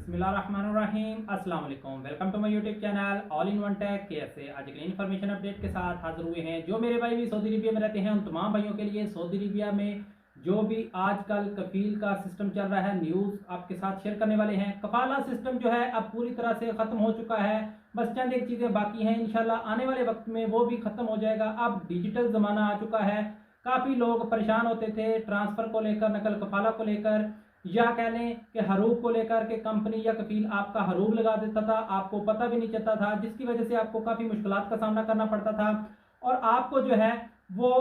बिस्मिल्लाहिर्रहमानिर्रहीम अस्सलाम वालेकुम। Welcome to my YouTube channel all in one tech कैसे। आज एक इन्फॉर्मेशन अपडेट के साथ हाजिर हुए हैं। जो मेरे भाई भी सऊदी अरबिया में रहते हैं उन तमाम भाइयों के लिए सऊदी अरबिया में जो भी आजकल कफील का सिस्टम चल रहा है, न्यूज़ आपके साथ शेयर करने वाले हैं। कफाला सिस्टम जो है अब पूरी तरह से ख़त्म हो चुका है, बस चंद एक चीज़ें बाकी हैं। इंशाल्लाह आने वाले वक्त में वो भी ख़त्म हो जाएगा। अब डिजिटल ज़माना आ चुका है। काफ़ी लोग परेशान होते थे ट्रांसफ़र को लेकर, नकल कफाला को लेकर, या कह लें कि हरूब को लेकर के कंपनी या कफील आपका हरूब लगा देता था, आपको पता भी नहीं चलता था, जिसकी वजह से आपको काफ़ी मुश्किलात का सामना करना पड़ता था। और आपको जो है वो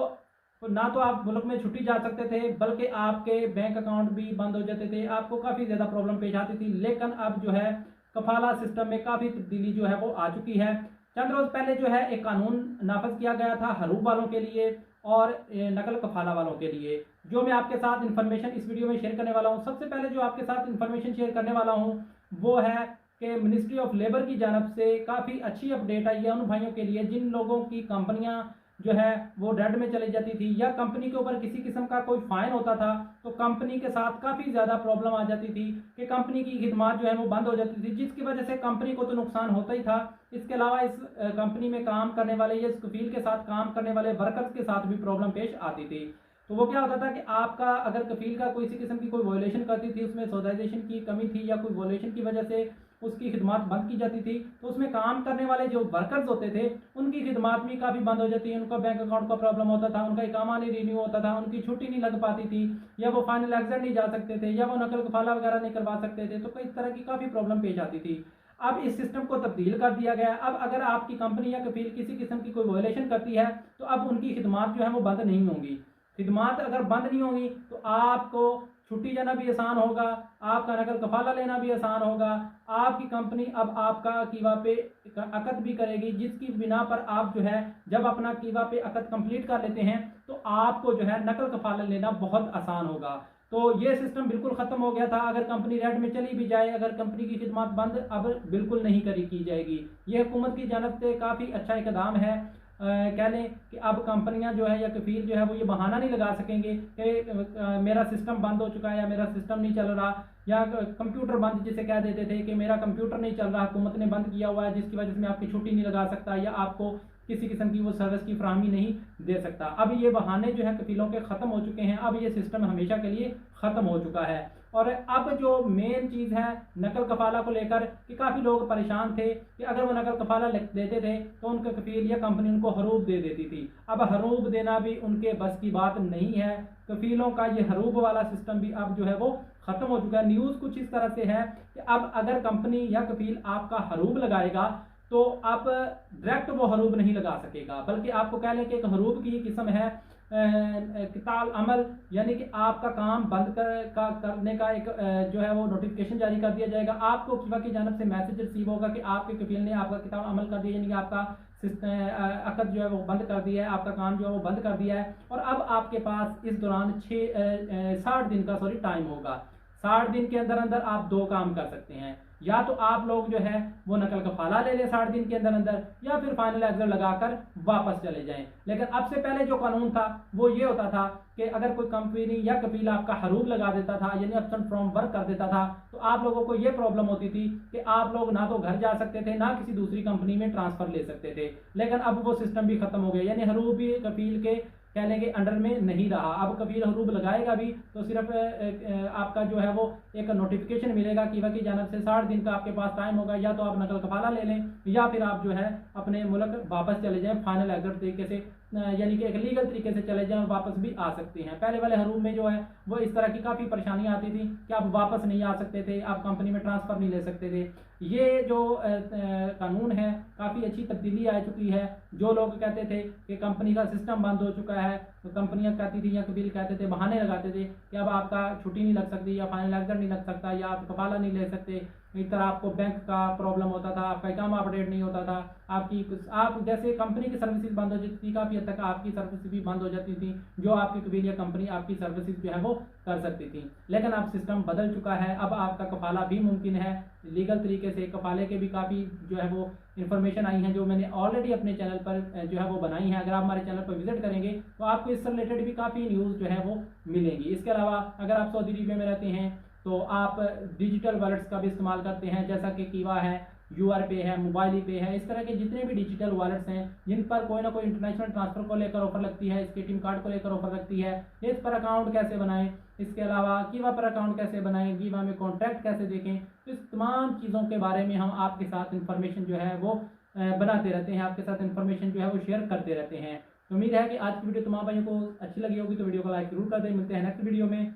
ना तो आप मुल्क में छुट्टी जा सकते थे, बल्कि आपके बैंक अकाउंट भी बंद हो जाते थे, आपको काफ़ी ज़्यादा प्रॉब्लम पेश आती थी। लेकिन अब जो है कफाला सिस्टम में काफ़ी तब्दीली जो है वो आ चुकी है। चंद रोज़ पहले जो है एक कानून नाफज किया गया था हरूब वालों के लिए और नकल कफाला वालों के लिए, जो मैं आपके साथ इन्फॉर्मेशन इस वीडियो में शेयर करने वाला हूं। सबसे पहले जो आपके साथ इन्फॉर्मेशन शेयर करने वाला हूं वो है कि मिनिस्ट्री ऑफ लेबर की जानब से काफ़ी अच्छी अपडेट आई है उन भाइयों के लिए जिन लोगों की कंपनियां जो है वो रेड में चली जाती थी, या कंपनी के ऊपर किसी किस्म का कोई फाइन होता था तो कंपनी के साथ काफ़ी ज़्यादा प्रॉब्लम आ जाती थी कि कंपनी की खिदमत जो है वो बंद हो जाती थी, जिसकी वजह से कंपनी को तो नुकसान होता ही था। इसके अलावा इस कंपनी में काम करने वाले या इस कफील के साथ काम करने वाले वर्कर्स के साथ भी प्रॉब्लम पेश आती थी। तो वो क्या होता था कि आपका अगर कफील का कोई किस्म की कोई वॉयलेशन करती थी, उसमें सोडाइजेशन की कमी थी या कोई वॉयलेशन की वजह से उसकी खिदमत बंद की जाती थी, तो उसमें काम करने वाले जो वर्कर्स होते थे उनकी खिदमत भी काफ़ी बंद हो जाती है। उनका बैंक अकाउंट का प्रॉब्लम होता था, उनका इकामा नहीं रिन्यू होता था, उनकी छुट्टी नहीं लग पाती थी, या वो फाइनल एग्जाम नहीं जा सकते थे, या वो नकल कफाला वगैरह नहीं करवा सकते थे। तो कई तरह की काफ़ी प्रॉब्लम पेश आती थी। अब इस सिस्टम को तब्दील कर दिया गया। अब अगर आपकी कंपनी या कफील किसी किस्म की कोई वॉयलेशन करती है तो अब उनकी खिदमत जो है वो बंद नहीं होंगी। खिदमत अगर बंद नहीं होंगी तो आपको छुट्टी जाना भी आसान होगा, आपका नकल कफाला लेना भी आसान होगा। आपकी कंपनी अब आपका कीवा पे अकद भी करेगी, जिसकी बिना पर आप जो है जब अपना कीवा पे अकद कंप्लीट कर लेते हैं तो आपको जो है नकल कफाला लेना बहुत आसान होगा। तो ये सिस्टम बिल्कुल ख़त्म हो गया था। अगर कंपनी रेड में चली भी जाए, अगर कंपनी की खिदमत बंद अब बिल्कुल नहीं की जाएगी। ये हुकूमत की जानब से काफ़ी अच्छा इकदाम है। कह लें कि अब कंपनियां जो है या कफील जो है वो ये बहाना नहीं लगा सकेंगे कि मेरा सिस्टम बंद हो चुका है या मेरा सिस्टम नहीं चल रहा, या कंप्यूटर बंद जिसे कह देते थे कि मेरा कंप्यूटर नहीं चल रहा, हुकूमत ने बंद किया हुआ है जिसकी वजह से मैं आपकी छुट्टी नहीं लगा सकता या आपको किसी किस्म की वो सर्विस की फराहमी नहीं दे सकता। अब ये बहाने जो है कफीलों के ख़त्म हो चुके हैं। अब ये सिस्टम हमेशा के लिए ख़त्म हो चुका है। और अब जो मेन चीज़ है नकल कफाला को लेकर कि काफ़ी लोग परेशान थे कि अगर वो नकल कफाला देते थे तो उनके कफील या कंपनी उनको हरूब दे देती थी। अब हरूब देना भी उनके बस की बात नहीं है। कफीलों का ये हरूब वाला सिस्टम भी अब जो है वो ख़त्म हो चुका है। न्यूज़ कुछ इस तरह से है कि अब अगर कंपनी या कफील आपका हरूब लगाएगा तो आप डायरेक्ट वो हरूब नहीं लगा सकेगा, बल्कि आपको कह लें कि एक हरूब की किस्म है किताल अमल, यानी कि आपका काम बंद करने का एक जो है वो नोटिफिकेशन जारी कर दिया जाएगा। आपको किवा की जानब से मैसेज रिसीव होगा कि आपके कफील ने आपका किताब अमल कर दिया, यानी कि आपका अकद जो है वो बंद कर दिया है, आपका काम जो है वो बंद कर दिया है। और अब आपके पास इस दौरान 60 दिन का टाइम होगा। 60 दिन के अंदर अंदर आप दो काम कर सकते हैं, या तो आप लोग जो है वो नकल कफाला ले लें 60 दिन के अंदर अंदर, या फिर फाइनल एग्जाम लगाकर वापस चले जाएं। लेकिन अब से पहले जो कानून था वो ये होता था कि अगर कोई कंपनी या कफील आपका हरूब लगा देता था यानी एब्सेंट फ्रॉम वर्क कर देता था तो आप लोगों को ये प्रॉब्लम होती थी कि आप लोग ना तो घर जा सकते थे ना किसी दूसरी कंपनी में ट्रांसफर ले सकते थे। लेकिन अब वो सिस्टम भी खत्म हो गया, यानी हरूब भी कफील के कहने के अंडर में नहीं रहा। अब कफील हरूब लगाएगा भी तो सिर्फ आपका जो है वो एक नोटिफिकेशन मिलेगा कि वह की जानब से 60 दिन का आपके पास टाइम होगा, या तो आप नकल कफाला ले लें या फिर आप जो है अपने मुल्क वापस चले जाएं फाइनल एग्जिट तरीके से, यानी कि एक लीगल तरीके से चले जाएं और वापस भी आ सकते हैं। पहले वाले हरूब में जो है वो इस तरह की काफ़ी परेशानियां आती थी कि आप वापस नहीं आ सकते थे, आप कंपनी में ट्रांसफ़र नहीं ले सकते थे। ये जो कानून है काफ़ी अच्छी तब्दीली आ चुकी है। जो लोग कहते थे कि कंपनी का सिस्टम बंद हो चुका है तो कंपनियां कहती थी या कबील कहते थे, बहाने लगाते थे कि अब आपका छुट्टी नहीं लग सकती या फाइनल एग्जाम नहीं लग सकता या आप कफाला नहीं ले सकते। इस तरह आपको बैंक का प्रॉब्लम होता था, आपका इकामा अपडेट नहीं होता था, आप जैसे कंपनी की सर्विसेज बंद हो जाती थी, काफ़ी हद तक आपकी सर्विस भी बंद हो जाती थी जो आपकी कबील या कंपनी आपकी सर्विसेज जो है वो कर सकती थी। लेकिन अब सिस्टम बदल चुका है। अब आपका कफाला भी मुमकिन है लीगल तरीके से। कफाले के भी काफ़ी जो है वो इन्फॉर्मेशन आई हैं जो मैंने ऑलरेडी अपने चैनल पर जो है वो बनाई है। अगर आप हमारे चैनल पर विजिट करेंगे तो आपको इससे रिलेटेड भी काफ़ी न्यूज़ जो है वो मिलेंगी। इसके अलावा अगर आप सऊदी अरबिया में रहते हैं तो आप डिजिटल वॉलेट्स का भी इस्तेमाल करते हैं, जैसा कि कीवा है, यूआर पे है, मोबाइल पे है, इस तरह के जितने भी डिजिटल वॉलेट्स हैं जिन पर कोई ना कोई इंटरनेशनल ट्रांसफर को लेकर ऑफर लगती है, इसके टीम कार्ड को लेकर ऑफर लगती है, इस पर अकाउंट कैसे बनाएं, इसके अलावा कीवा पर अकाउंट कैसे बनाएं, कीवा में कॉन्ट्रैक्ट कैसे देखें, तो इस तमाम चीज़ों के बारे में हम आपके साथ इंफॉर्मेशन जो है वो बनाते रहते हैं, आपके साथ इंफॉर्मेशन जो है वो शेयर करते रहते हैं। तो उम्मीद है कि आज की वीडियो तमाम भाइयों को अच्छी लगी होगी, तो वीडियो को लाइक जरूर कर दें। मिलते हैं नेक्स्ट वीडियो में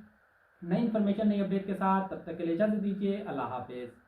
नई इन्फॉर्मेशन नई अपडेट के साथ, तब तक के लिए इजाजत दीजिए। अल्लाह हाफिज़।